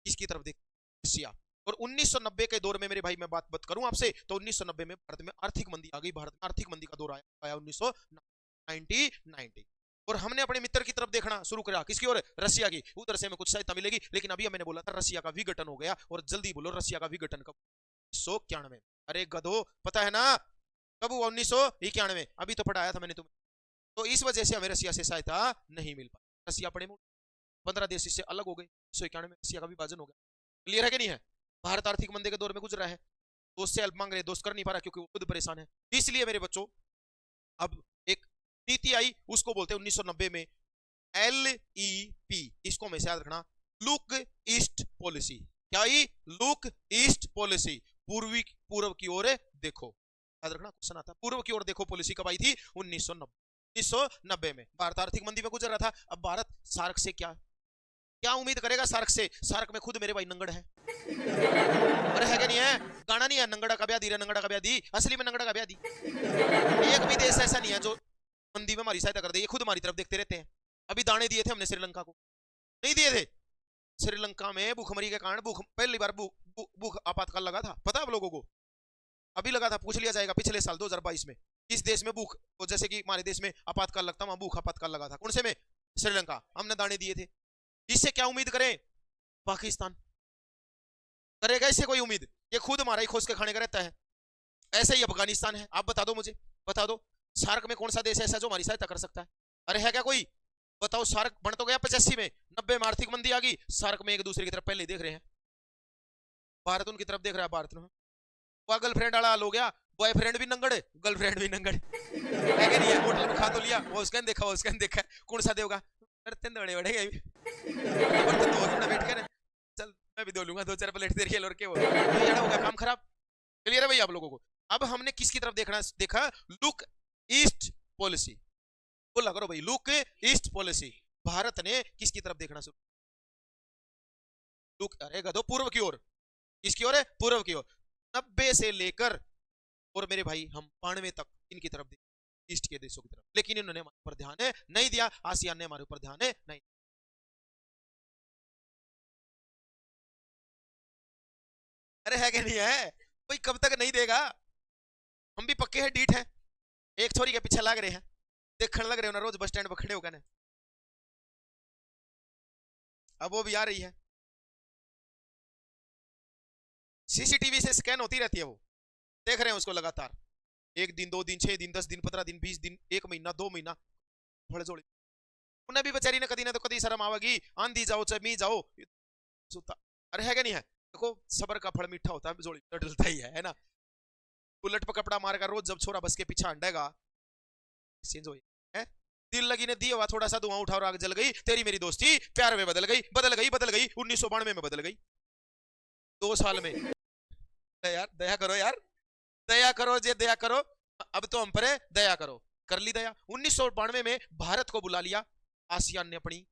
किसकी तरफ देखते? रसिया। और 1990 के दौर में मेरे भाई मैं बात करूं आपसे, तो 1990 में भारत में आर्थिक मंदी आ गई। भारत में आर्थिक मंदी का दौर आया 1990। और हमने अपने मित्र की तरफ देखना शुरू करा, किसकी ओर? रसिया की। उधर से हमें कुछ सहायता मिलेगी। लेकिन अभी मैंने बोला था रसिया का विघटन हो गया। और जल्दी बोलो, रसिया का विघटन कब? 1991। अरे गधो, पता है ना कब हुआ? 1991। अभी तो पढ़ाया था मैंने तुम्हें। तो इस वजह से हमें रसिया से सहायता नहीं मिल पाई। रसिया पड़े 15 देश इससे अलग हो गए। 1991 में रसिया का विभाजन हो गया। क्लियर है कि नहीं है? भारत आर्थिक मंदी के दौर में गुजरा है। दोस्त से हेल्प मांग रहे, दोस्त कर नहीं पा रहा क्योंकि वो खुद परेशान है। इसलिए मेरे बच्चों अब एक नीति आई, उसको बोलते हैं 1990 में LEP। इसको हमेशा याद रखना, लुक ईस्ट पॉलिसी। क्या आई? Look east policy. पूर्व की ओर देखो। याद रखना, क्वेश्चन आता है पूर्व की ओर देखो पॉलिसी कब आई थी? 1990 में। भारत आर्थिक मंदी में गुजर रहा था। अब भारत सार्क से क्या उम्मीद करेगा? सार्क से। सार्क में खुद मेरे भाई नंगड़ है। अरे है क्या नहीं है? गाना नहीं है नंगड़ा का ब्याह दी रे, नंगड़ा का ब्याह दी। असली में नंगड़ा का ब्याह दी। एक भी देश ऐसा नहीं है जो मंदी में हमारी सहायता कर दे। ये खुद हमारी तरफ देखते रहते हैं। अभी दाने दिए थे हमने श्रीलंका को, नहीं दिए थे? श्रीलंका में भूखमरी के कारण पहली बार भूख आपातकाल लगा था, पता है आप लोगों को? अभी लगा था, पूछ लिया जाएगा। पिछले साल 2022 में किस देश में भूख, जैसे कि हमारे देश में आपातकाल लगता, वहां भूख आपातकाल लगा था। कौन से में? श्रीलंका। हमने दाने दिए थे। इससे क्या उम्मीद करें? पाकिस्तान करेगा इससे कोई उम्मीद? ये खुद हमारा ही खोज के खाने का रहता है। ऐसे ही अफगानिस्तान है। आप बता दो मुझे, बता दो सार्क में कौन सा देश ऐसा जो हमारी सहायता कर सकता है? अरे है क्या कोई? बताओ। सार्क बन तो गया 85 में, 90 में आर्थिक मंदी आ गई। सार्क में एक दूसरे की तरफ पहले देख रहे हैं। भारत उनकी तरफ देख रहा है। भारत वह गर्लफ्रेंड वाला हाल हो गया। बॉयफ्रेंड भी नंगड़, गर्लफ्रेंड भी नंगड़ है कि नहीं है? होटल में खा तो लिया, वो उसका देखा, वो उसका देखा, कौन सा देगा? बड़े बड़े बैठ कर चल मैं भी दो लूंगा, 2-4 प्लेट दे रही है लड़के। वो होगा काम खराब। क्लियर है भाई आप लोगों को? अब हमने किसकी तरफ देखा? Look east policy. बोला करो भाई, लुक ईस्ट पॉलिसी। भारत ने किसकी तरफ देखना शुरू? लुक, अरे गधो, पूर्व की ओर। किसकी ओर है? पूर्व की ओर। 90 से लेकर और मेरे भाई हम 92 तक इनकी तरफ देखा, ईस्ट के देशों की तरफ। लेकिन इन्होंने हमारे ऊपर ध्यान नहीं दिया। आसियान ने हमारे ऊपर ध्यान नहीं। अरे है कि नहीं है? भाई कब तक नहीं देगा? हम भी पक्के हैं, डीठ हैं। एक छोरी के पीछे लग रहे हैं, देखने लग रहे हो ना, रोज बस स्टैंड पर खड़े होकर। अब वो भी आ रही है, सीसीटीवी से स्कैन होती रहती है। वो देख रहे हैं उसको लगातार। 1 दिन, 2 दिन, 6 दिन, 10 दिन, 15 दिन, 20 दिन, 1 महीना, 2 महीना, फड़ जोड़ी। उन्हें भी बेचारी ने कदी ना तो कदी शर्म आवेगी। आंधी जाओ चाहे मी जाओ सुता। अरे है क्या नहीं है? देखो सबर का फल मीठा होता है, जोड़ी तो डलता ही है ना? बुलेट पर कपड़ा मारेगा रोज, जब छोरा बस के पीछे अंडेगा चेंज हो है। दिल लगी ने दिया हुआ थोड़ा सा धुआं उठा और आग जल गई। तेरी मेरी दोस्ती प्यार में बदल गई, बदल गई, बदल गई। 1992 में बदल गई, 2 साल में। यार दया करो, यार दया करो जे, दया करो। अब तो हम पर दया करो। कर ली दया। 1992 में भारत को बुला लिया आसियान ने अपनी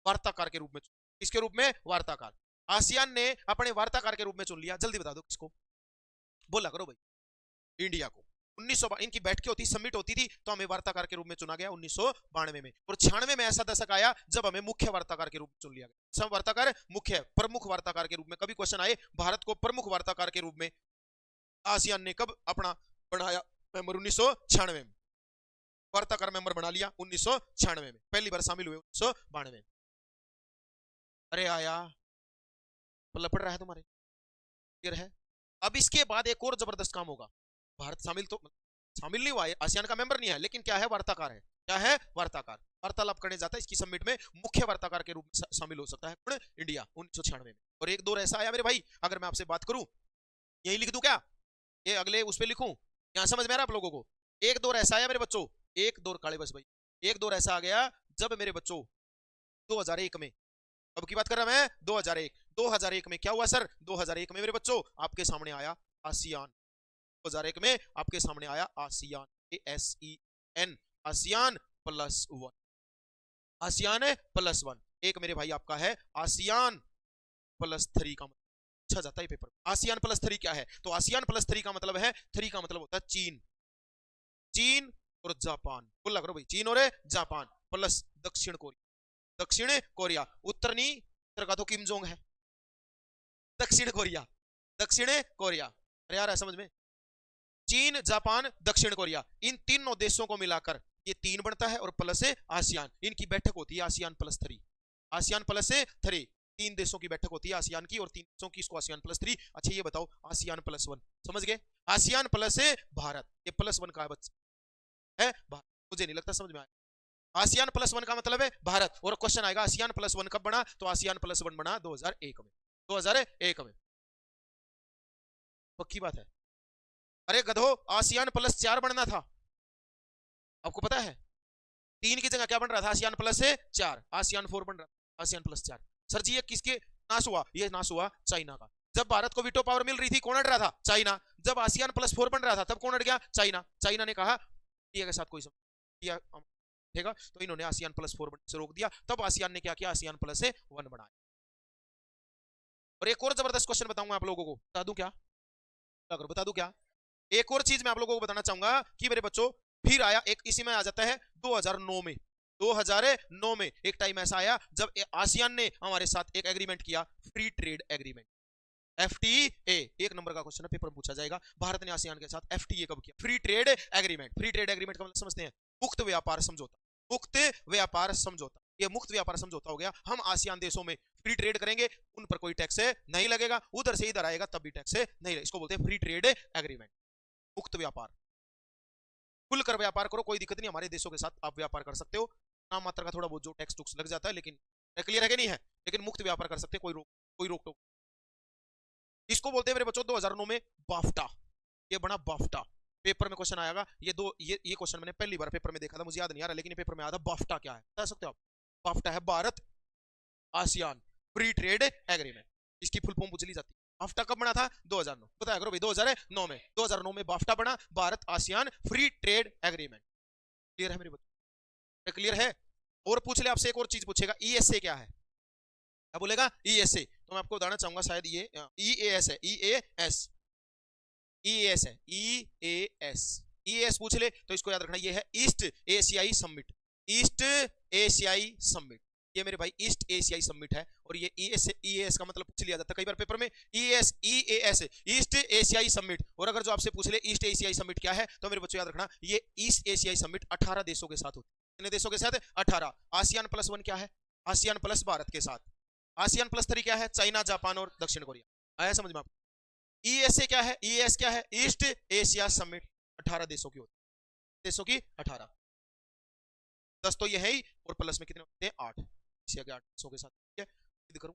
वार्ताकार के रूप में। किसके रूप में? वार्ताकार। आसियान ने अपने वार्ताकार के रूप में चुन लिया। जल्दी बता दो किसको? बोला करो भाई। इंडिया को। 1900 इनकी बैठकें होती, सबमिट होती थी, तो हमें वार्ताकार के रूप में चुना गया 1992 में। और 96 में ऐसा दशक आया जब हमें मुख्य वार्ताकार के रूप में चुन लिया गया। सब वार्ताकार मुख्य, प्रमुख वार्ताकार के रूप में कभी क्वेश्चन आए, भारत को प्रमुख वार्ताकार के रूप में आसियान ने कब अपना बनाया, मेंबर 1996 में। वार्ताकार मेंबर बना लिया 1996 में, पहली बार शामिल हुए 1992 में। अरे आया लपड़ रहा है तुम्हारे, क्लियर है। अब इसके बाद एक और जबरदस्त काम होगा। भारत शामिल नहीं हुआ है, आसियान का मेंबर नहीं है, लेकिन क्या है, वार्ताकार है। क्या है, वार्ताकार। वार्तालाप करने जाता है, इसकी समिट में मुख्य वार्ताकार के रूप में शामिल हो सकता है कौन, इंडिया 1996 में। और एक दौर ऐसा आया मेरे भाई, अगर मैं आपसे बात करूं, यही लिख दूं क्या, ये अगले उस पर लिखूं, यहां समझ में आ रहा आप लोगों को। एक दौर ऐसा आया मेरे बच्चों, एक दौर काले बस भाई, एक दौर ऐसा आ गया जब मेरे बच्चों 2001 में, अब की बात कर रहा मैं 2001 में क्या हुआ सर, 2001 में मेरे बच्चों आपके सामने आया आसियान। 2001 में आपके सामने आया आसियान, ASEAN, आसियान +1, आसियान +1। एक मेरे भाई आपका है आसियान +3 का मतलब अच्छा जाता है पेपर। आसियान +3 क्या है, तो आसियान +3 का मतलब है, 3 का मतलब होता है चीन, चीन और जापान, बोला करो भाई, चीन और जापान प्लस दक्षिण कोरिया, दक्षिण कोरिया। उत्तर नहीं, उत्तर का तो किम जोंग है, दक्षिण कोरिया, दक्षिण कोरिया। अरे यार समझ में, चीन, जापान, दक्षिण कोरिया, इन तीनों देशों को मिलाकर ये 3 बनता है और प्लस है आसियान। इनकी बैठक होती है आसियान +3, आसियान +3, 3 देशों की बैठक होती है आसियान की, और 3 देशों की, इसको आसियान +3। अच्छा ये बताओ आसियान +1 समझ गए, आसियान प्लस भारत, ये +1 का है भारत, मुझे नहीं लगता समझ में आया। आसियान +1 का मतलब है भारत, और क्वेश्चन आएगा आसियान +1 कब बना, तो आसियान +1 बना 2001 में, 2001 में, पक्की बात है। अरे गधो, आसियान +4 बनना था, आपको पता है, 3 की जगह क्या बन रहा था, आसियान +4, आसियान 4 बन रहा था, आसियान +4। सर जी ये किसके नाश हुआ, ये नाश हुआ चाइना का। जब भारत को वीटो पावर मिल रही थी कौन अड़ रहा था, चाइना। जब आसियान +4 बन रहा था तब कौन अड़ गया, चाइना। चाइना ने कहा इंडिया के साथ कोई समझौता ठीक, तो इन्होंने आसियान +4 से रोक दिया। तब आसियान ने क्या किया, आसियान +1 बनाया। और एक और जबरदस्त क्वेश्चन बताऊंगा आप लोगों को, बता दूं क्या, अगर बता दूं क्या, एक और चीज मैं आप लोगों को बताना चाहूंगा कि मेरे बच्चों फिर आया एक, इसी में आ जाता है 2009 में, 2009 में एक टाइम ऐसा आया जब आसियान ने हमारे साथ एक एग्रीमेंट किया, फ्री ट्रेड एग्रीमेंट, FTA। एक नंबर का क्वेश्चन है, पेपर में पूछा जाएगा, भारत ने आसियान के साथ FTA कब किया, free trade agreement. Free trade agreement का मतलब समझते हैं, मुक्त व्यापार समझौता, मुक्त व्यापार समझौता। ये मुक्त व्यापार समझौता हो गया, हम आसियान देशों में फ्री ट्रेड करेंगे, उन पर कोई टैक्स नहीं लगेगा, उधर से इधर आएगा तब भी टैक्स नहीं लगेगा, इसको बोलते हैं फ्री ट्रेड एग्रीमेंट, मुक्त व्यापार। खुलकर व्यापार करो, कोई दिक्कत नहीं, हमारे देशों के साथ आप व्यापार कर सकते हो, नाम मात्र का थोड़ा बहुत जो टैक्स टुक्स लग जाता है, लेकिन क्लियर है कि नहीं है, लेकिन मुक्त व्यापार कर सकते हैं, कोई रोक टोक। इसको बोलते हैं मेरे बच्चों 2009 में बाफ्टा, ये बना बाफ्टा। पेपर में क्वेश्चन आएगा, ये क्वेश्चन मैंने पहली बार पेपर में देखा था, मुझे याद नहीं आ रहा, लेकिन पेपर में आया था। बाफ्टा क्या है बता सकते हो आप, बाफ्टा है Bharat ASEAN free trade agreement, इसकी फुल फॉर्म पूछ ली जाती है। बाफ्टा कब बना था, 2009, बताया करो भाई, 2009 में, 2009 में बाफ्टा बना, Bharat ASEAN free trade agreement. Clear है मेरे बच्चों, क्लियर है। और पूछ ले आपसे, एक और चीज पूछेगा, ESA क्या है, क्या बोलेगा, ESA। तो मैं आपको बताना चाहूंगा, शायद ये EAS है, EAS है, EAS पूछ ले तो इसको याद रखना, ये है ईस्ट एशियाई समिट, ईस्ट एशियाई समिट, ये मेरे भाई ईस्ट एशियाई समिट है। और ये EAS का मतलब पूछ लिया जाता है कई बार पेपर में, EAS ईस्ट एशियाई समिट। और अगर जो आपसे पूछ ले ईस्ट एशियाई समिट क्या है, तो मेरे बच्चों याद रखना, ये ईस्ट एशियाई समिट 18 देशों के साथ होती है, कितने देशों के साथ, 18। आसियान +1 क्या है, आसियान प्लस भारत के साथ, आसियान +3 क्या है, चाइना, जापान और दक्षिण कोरिया। आया समझ में आपको। ESA क्या है, EAS क्या है, ईस्ट एशिया समिट, 18 देशों की होती है, देशों की 18, 10 तो ये है ही, और प्लस में कितने होते हैं, 8, एशिया के 8 देशों के साथ। ठीक है, करूं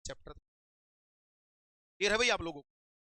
चैप्टर क्लियर है भाई आप लोगों को।